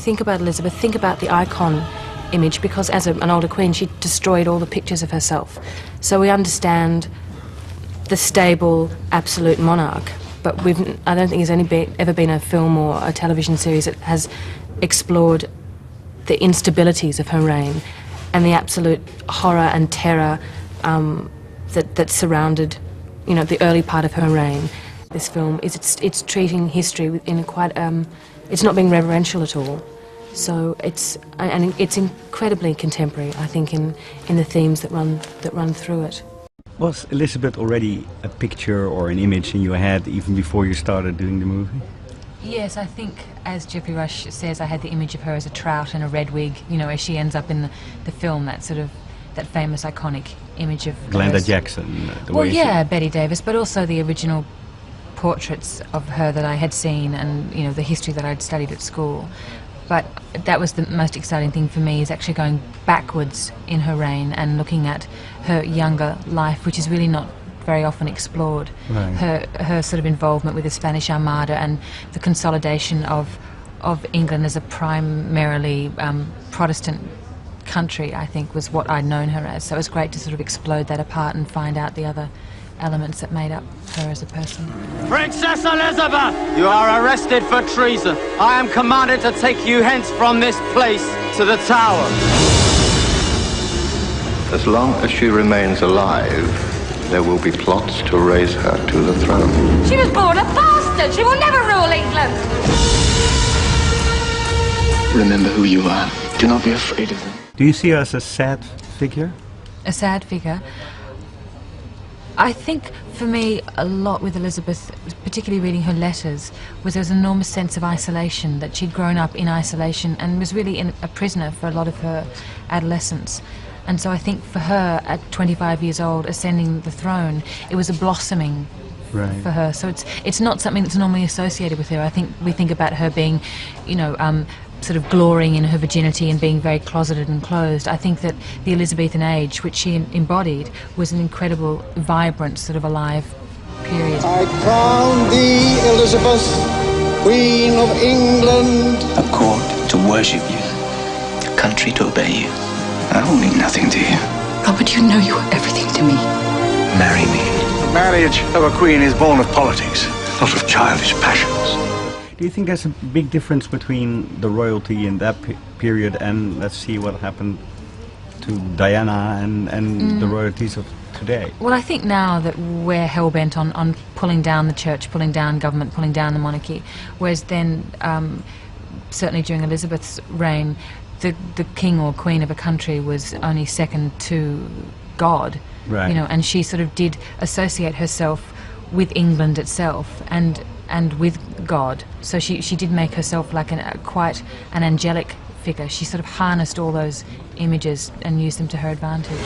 think about Elizabeth, think about the icon image, because as an older queen she destroyed all the pictures of herself. So we understand the stable, absolute monarch, but I don't think there's ever been a film or a television series that has explored the instabilities of her reign and the absolute horror and terror that surrounded, the early part of her reign. This film it's treating history in a quite it's not being reverential at all. So it's incredibly contemporary, I think, in the themes that run through it. Was Elizabeth already a picture or an image in your head even before you started doing the movie? Yes, I think, as Jeffrey Rush says, I had the image of her as a trout in a red wig, as she ends up in the film, that famous iconic image of Glenda Jackson. Betty Davis, but also the original portraits of her that I had seen, and the history that I'd studied at school. But that was the most exciting thing for me, is actually going backwards in her reign and looking at her younger life, which is really not very often explored. Right. Her sort of involvement with the Spanish Armada and the consolidation of England as a primarily Protestant country, I think, was what I'd known her as. So it was great to sort of explode that apart and find out the other elements that made up her as a person. Princess Elizabeth! You are arrested for treason. I am commanded to take you hence from this place to the Tower. As long as she remains alive, there will be plots to raise her to the throne. She was born a bastard! She will never rule England! Remember who you are. Do not be afraid of them. Do you see her as a sad figure? A sad figure? I think for me, a lot with Elizabeth, particularly reading her letters, was there was an enormous sense of isolation, that she'd grown up in isolation and was really a prisoner for a lot of her adolescence. And so I think for her, at 25 years old, ascending the throne, it was a blossoming for her. So it's not something that's normally associated with her. I think we think about her being, sort of glorying in her virginity and being very closeted and closed. I think that the Elizabethan age, which she embodied, was an incredible, vibrant, sort of alive period. I crown thee, Elizabeth, Queen of England. A court to worship you, a country to obey you. I will mean nothing to you. Robert, you know you are everything to me. Marry me. The marriage of a queen is born of politics, not of childish passions. Do you think there's a big difference between the royalty in that period and, let's see, what happened to Diana and the royalties of today? Well, I think now that we're hell-bent on pulling down the church, pulling down government, pulling down the monarchy, whereas then, certainly during Elizabeth's reign, the king or queen of a country was only second to God, and she sort of did associate herself with England itself and with God. So she did make herself like quite an angelic figure. She sort of harnessed all those images and used them to her advantage.